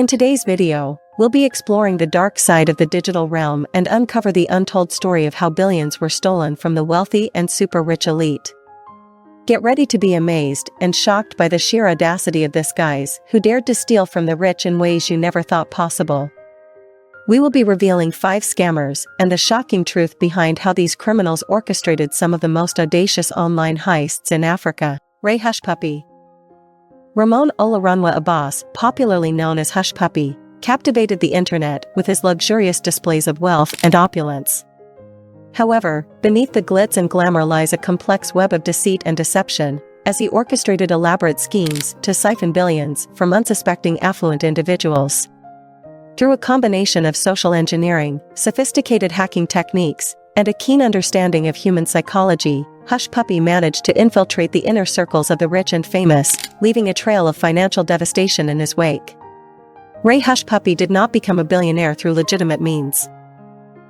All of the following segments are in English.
In today's video, we'll be exploring the dark side of the digital realm and uncover the untold story of how billions were stolen from the wealthy and super rich elite. Get ready to be amazed and shocked by the sheer audacity of this guys who dared to steal from the rich in ways you never thought possible. We will be revealing 5 scammers and the shocking truth behind how these criminals orchestrated some of the most audacious online heists in Africa. Hushpuppy. Ramon Olaronwa Abbas, popularly known as Hushpuppy, captivated the internet with his luxurious displays of wealth and opulence. However, beneath the glitz and glamour lies a complex web of deceit and deception, as he orchestrated elaborate schemes to siphon billions from unsuspecting affluent individuals. Through a combination of social engineering, sophisticated hacking techniques, and a keen understanding of human psychology, Hushpuppy managed to infiltrate the inner circles of the rich and famous, leaving a trail of financial devastation in his wake. Hushpuppy did not become a billionaire through legitimate means.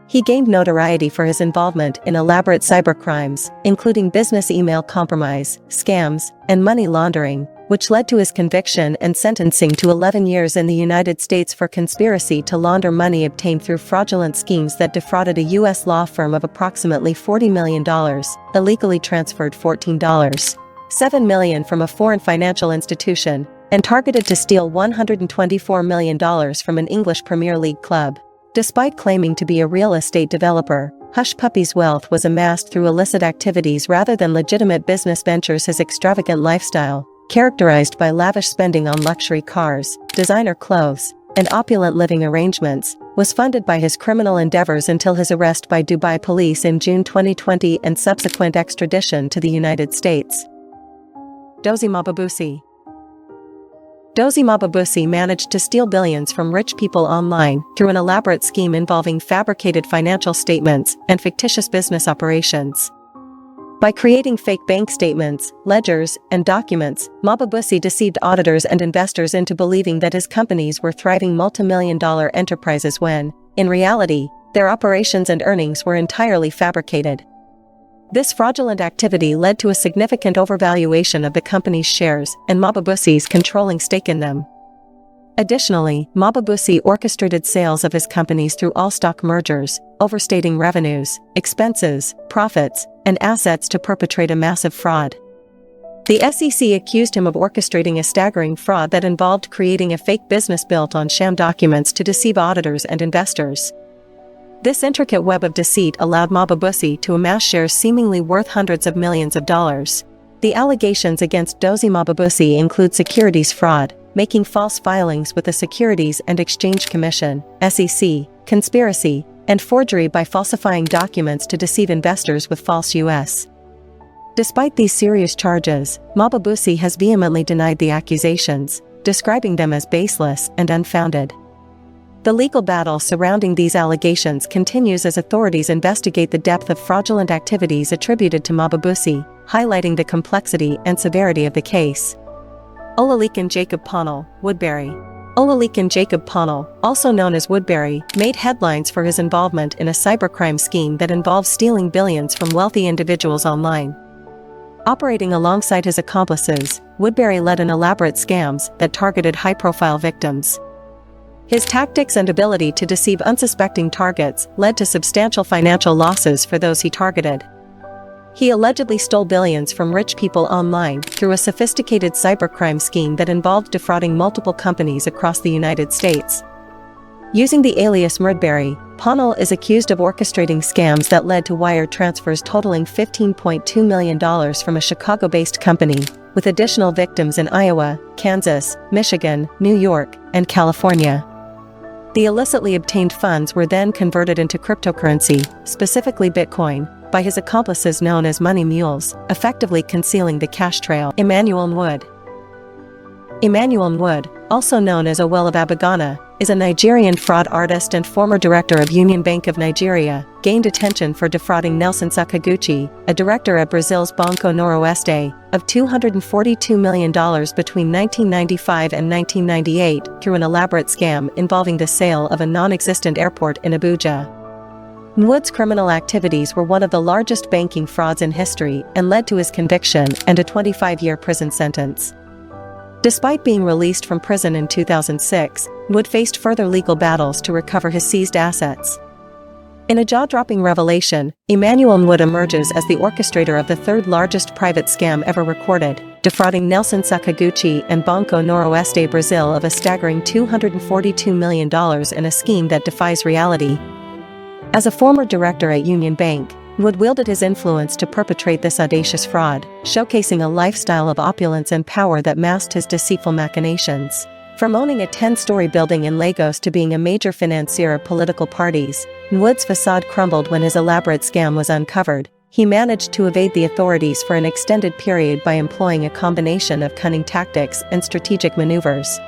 He gained notoriety for his involvement in elaborate cybercrimes, including business email compromise, scams, and money laundering, which led to his conviction and sentencing to 11 years in the United States for conspiracy to launder money obtained through fraudulent schemes that defrauded a U.S. law firm of approximately $40 million, illegally transferred $14.7 million from a foreign financial institution, and targeted to steal $124 million from an English Premier League club. Despite claiming to be a real estate developer, Hushpuppy's wealth was amassed through illicit activities rather than legitimate business ventures. His extravagant lifestyle, characterized by lavish spending on luxury cars, designer clothes, and opulent living arrangements, was funded by his criminal endeavors until his arrest by Dubai police in June 2020 and subsequent extradition to the United States. Doy Mausi. Doy Mausi managed to steal billions from rich people online through an elaborate scheme involving fabricated financial statements and fictitious business operations. By creating fake bank statements, ledgers, and documents, Mausi deceived auditors and investors into believing that his companies were thriving multi-million-dollar enterprises when, in reality, their operations and earnings were entirely fabricated. This fraudulent activity led to a significant overvaluation of the company's shares and Mausi's controlling stake in them. Additionally, Mausi orchestrated sales of his companies through all-stock mergers, overstating revenues, expenses, profits, and assets to perpetrate a massive fraud. The SEC accused him of orchestrating a staggering fraud that involved creating a fake business built on sham documents to deceive auditors and investors. This intricate web of deceit allowed Mausi to amass shares seemingly worth hundreds of millions of dollars. The allegations against Doy Mausi include securities fraud, making false filings with the Securities and Exchange Commission, SEC, conspiracy, and forgery by falsifying documents to deceive investors with false U.S. Despite these serious charges, Mausi has vehemently denied the accusations, describing them as baseless and unfounded. The legal battle surrounding these allegations continues as authorities investigate the depth of fraudulent activities attributed to Mausi, highlighting the complexity and severity of the case. Olik and Jacob Poel, Woodbury. Olik and Jacob Poel, also known as Woodbury, made headlines for his involvement in a cybercrime scheme that involves stealing billions from wealthy individuals online. Operating alongside his accomplices, Woodbury led an elaborate scams that targeted high-profile victims. His tactics and ability to deceive unsuspecting targets led to substantial financial losses for those he targeted. He allegedly stole billions from rich people online through a sophisticated cybercrime scheme that involved defrauding multiple companies across the United States. Using the alias Woodbury, Poel is accused of orchestrating scams that led to wire transfers totaling $15.2 million from a Chicago-based company, with additional victims in Iowa, Kansas, Michigan, New York, and California. The illicitly obtained funds were then converted into cryptocurrency, specifically Bitcoin, by his accomplices known as money mules, effectively concealing the cash trail. Emanuel. Emanuel, also known as Poel of Abagana, is a Nigerian fraud artist and former director of Union Bank of Nigeria, gained attention for defrauding Nelson Sakaguchi, a director at Brazil's Banco Noroeste, of $242 million between 1995 and 1998 through an elaborate scam involving the sale of a non-existent airport in Abuja. Wood's criminal activities were one of the largest banking frauds in history and led to his conviction and a 25-year prison sentence. Despite being released from prison in 2006, Wood faced further legal battles to recover his seized assets. In a jaw-dropping revelation, Emanuel Wood emerges as the orchestrator of the third largest private scam ever recorded, defrauding Nelson Sakaguchi and Banco Noroeste Brazil of a staggering $242 million in a scheme that defies reality. As a former director at Union Bank, Wood wielded his influence to perpetrate this audacious fraud, showcasing a lifestyle of opulence and power that masked his deceitful machinations. From owning a 10-story building in Lagos to being a major financier of political parties, Wood's facade crumbled when his elaborate scam was uncovered. He managed to evade the authorities for an extended period by employing a combination of cunning tactics and strategic maneuvers.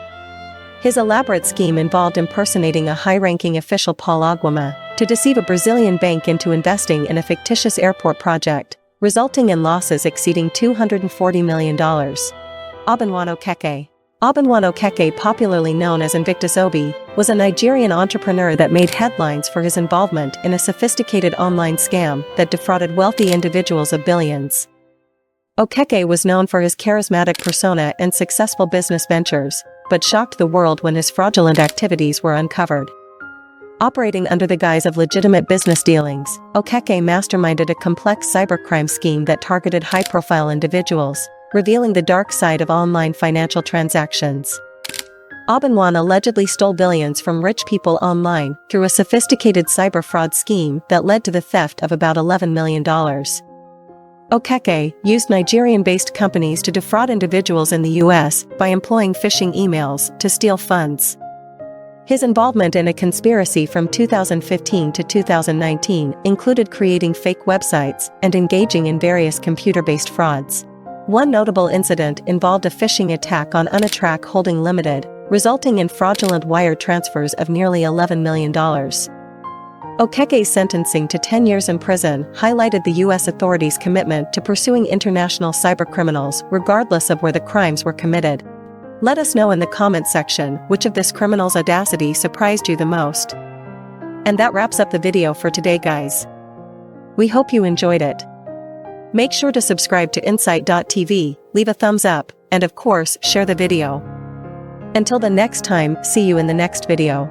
His elaborate scheme involved impersonating a high-ranking official, Paul Aguama, to deceive a Brazilian bank into investing in a fictitious airport project, resulting in losses exceeding $240 million. Emanuel Keke. Emanuel Keke, popularly known as Invictus Obi, was a Nigerian entrepreneur that made headlines for his involvement in a sophisticated online scam that defrauded wealthy individuals of billions. Okeke was known for his charismatic persona and successful business ventures, but shocked the world when his fraudulent activities were uncovered. Operating under the guise of legitimate business dealings, Okeke masterminded a complex cybercrime scheme that targeted high-profile individuals, revealing the dark side of online financial transactions. Emanuel allegedly stole billions from rich people online through a sophisticated cyber fraud scheme that led to the theft of about $11 million. Okeke used Nigerian-based companies to defraud individuals in the US by employing phishing emails to steal funds. His involvement in a conspiracy from 2015 to 2019 included creating fake websites and engaging in various computer-based frauds. One notable incident involved a phishing attack on Unatrack Holding Limited, resulting in fraudulent wire transfers of nearly $11 million. Okeke's sentencing to 10 years in prison highlighted the U.S. authorities' commitment to pursuing international cybercriminals regardless of where the crimes were committed. Let us know in the comments section which of this criminal's audacity surprised you the most. And that wraps up the video for today, guys. We hope you enjoyed it. Make sure to subscribe to Insight.tv, leave a thumbs up, and of course, share the video. Until the next time, see you in the next video.